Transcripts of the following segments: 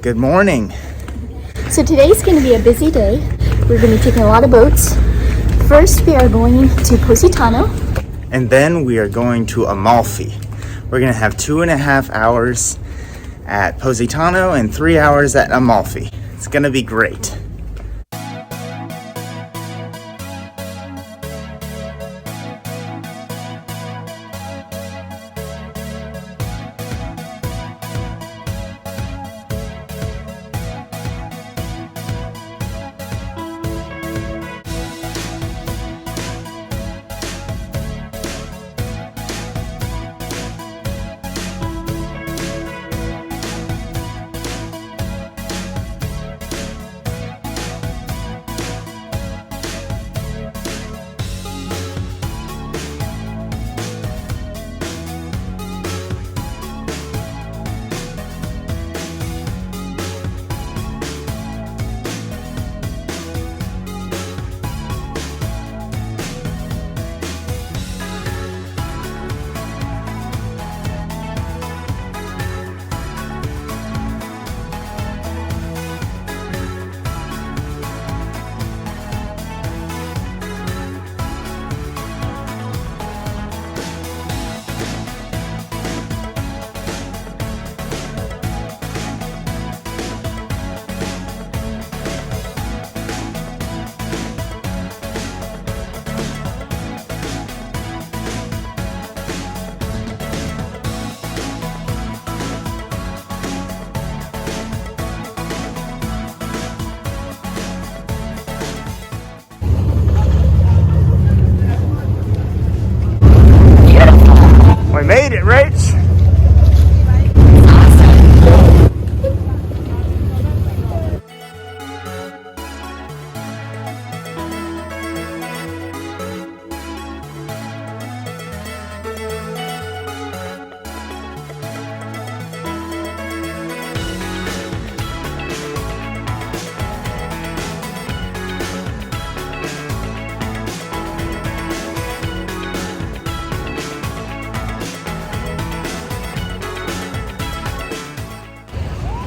Good morning. So today's going to be a busy day. We're going to be taking a lot of boats. First, we are going to Positano. And then we are going to Amalfi. We're going to have 2.5 hours at Positano and 3 hours at Amalfi. It's going to be great. We made it, Rach.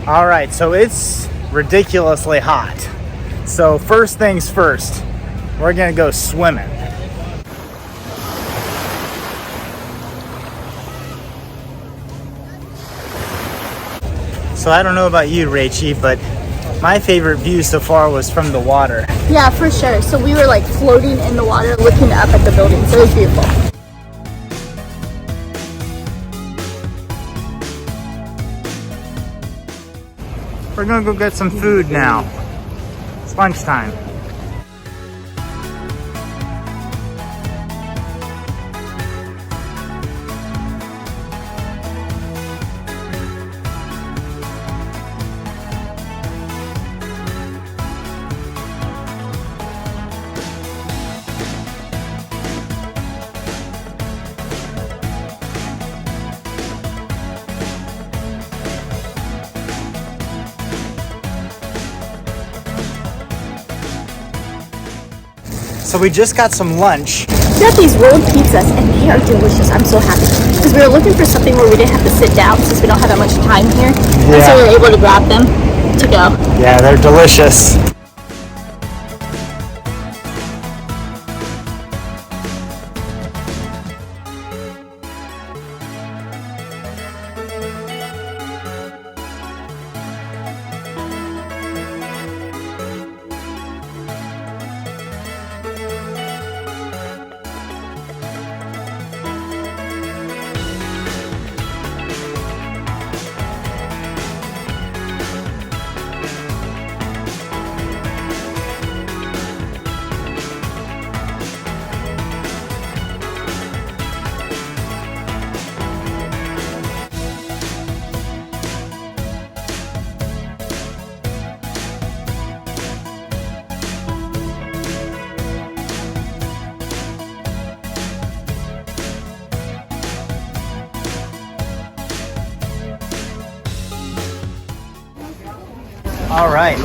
All right, so it's ridiculously hot. So first things first, we're gonna go swimming. So I don't know about you, Rachie, but my favorite view so far was from the water. Yeah, for sure. So we were like floating in the water looking up at the building. So it was beautiful. We're gonna go get some food now. It's lunchtime. So we just got some lunch. We got these rolled pizzas and they are delicious. I'm so happy. Because we were looking for something where we didn't have to sit down since we don't have that much time here. Yeah. And so we were able to grab them to go. Yeah, they're delicious. All right.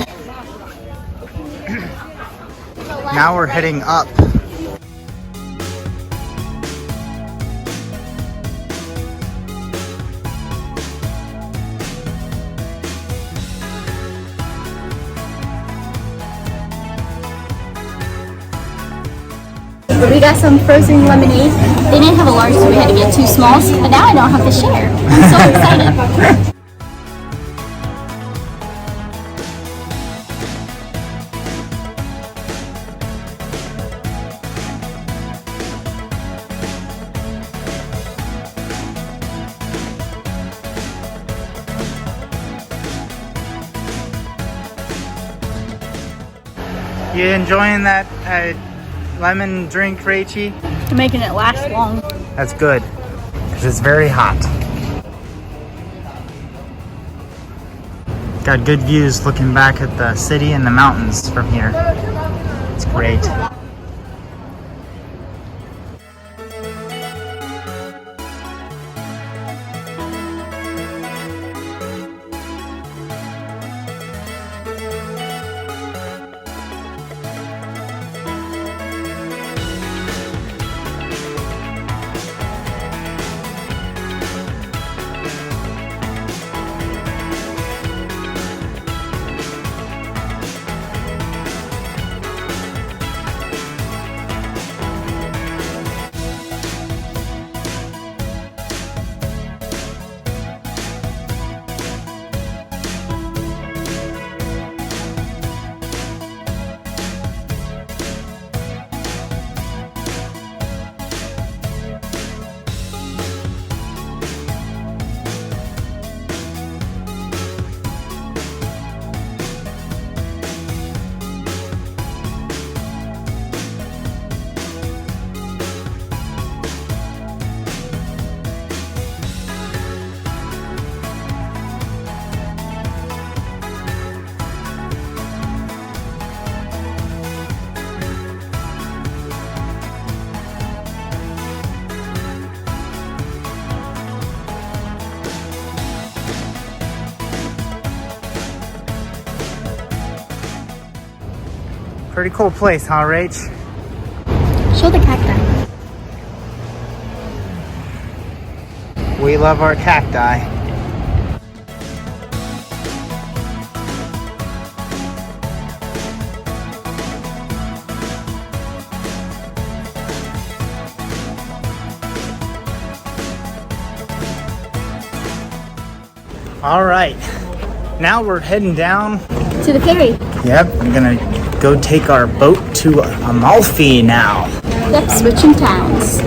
Now we're heading up. But we got some frozen lemonade. They didn't have a large, so we had to get 2 smalls. But now I don't have to share. I'm so excited. You enjoying that lemon drink, Rachie? You're making it last long. That's good, because it's very hot. Got good views looking back at the city and the mountains from here. It's great. Pretty cool place, huh, Rach? Show the cacti. We love our cacti. All right, now we're heading down To the ferry. Yep, we're gonna go take our boat to Amalfi now. Yep, switching towns.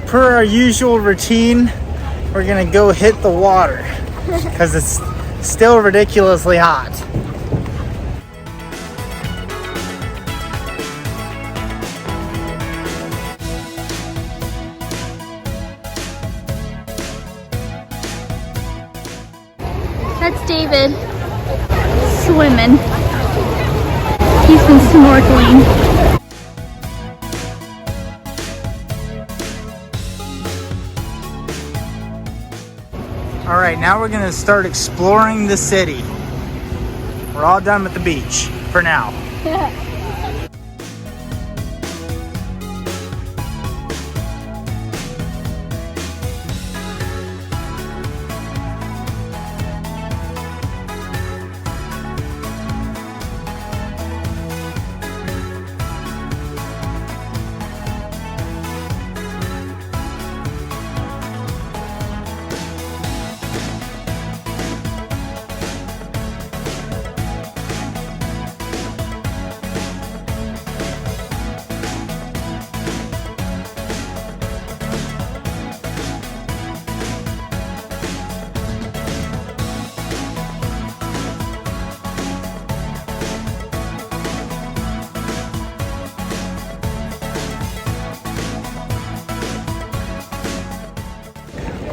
Per our usual routine, we're gonna go hit the water because it's still ridiculously hot. That's David swimming. He's been snorkeling. All right, now we're gonna start exploring the city. We're all done with the beach for now.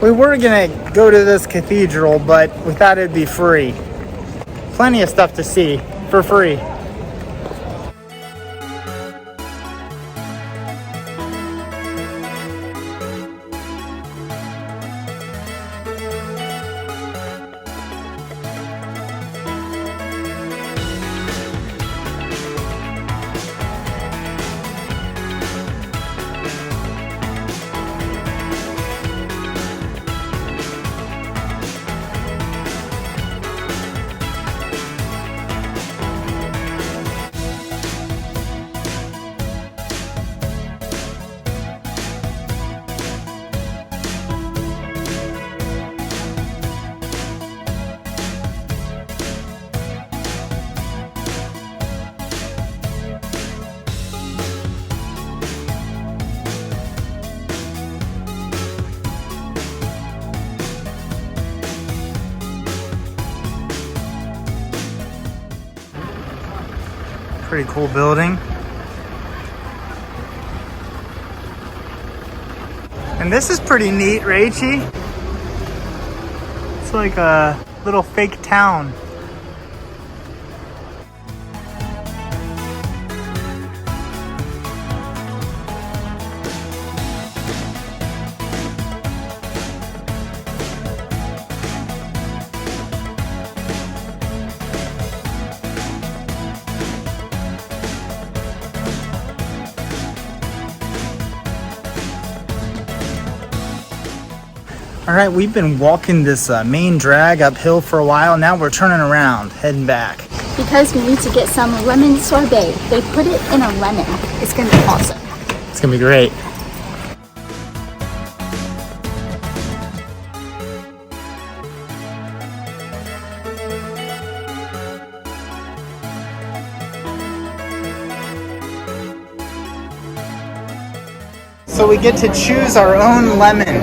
We were gonna go to this cathedral, but we thought it'd be free. Plenty of stuff to see for free. Pretty cool building. And this is pretty neat, Rachie. It's like a little fake town. All right, we've been walking this main drag uphill for a while. Now we're turning around, heading back. Because we need to get some lemon sorbet. They put it in a lemon. It's gonna be awesome. It's gonna be great. So we get to choose our own lemon.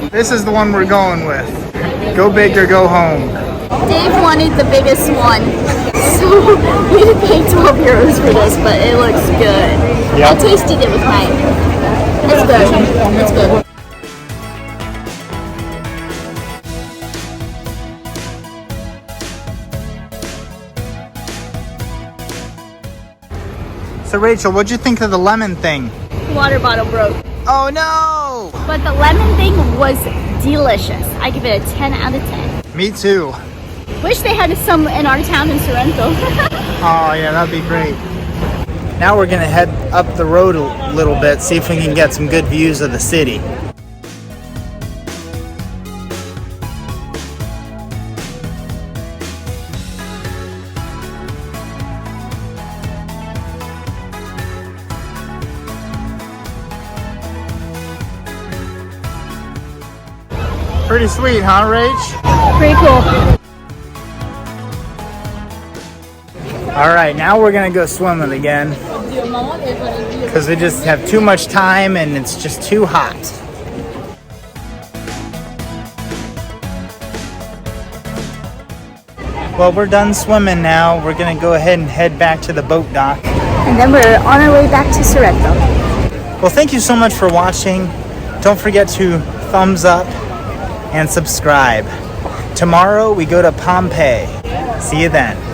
This is the one we're going with. Go big or go home. Dave wanted the biggest one, so we had to pay 12 euros for this, but it looks good. Yep. I tasted it with mine. It's good. It's good. So Rachel, what'd you think of the lemon thing? Water bottle broke. Oh no! But the lemon thing was delicious. I give it a 10 out of 10. Me too. Wish they had some in our town in Sorrento. Oh yeah, that'd be great. Now we're gonna head up the road a little bit, see if we can get some good views of the city. Pretty sweet, huh, Rach? Pretty cool. All right, now we're gonna go swimming again because we just have too much time and it's just too hot. Well, we're done swimming now. We're gonna go ahead and head back to the boat dock. And then we're on our way back to Sorrento. Well, thank you so much for watching. Don't forget to thumbs up and subscribe. Tomorrow we go to Pompeii. See you then.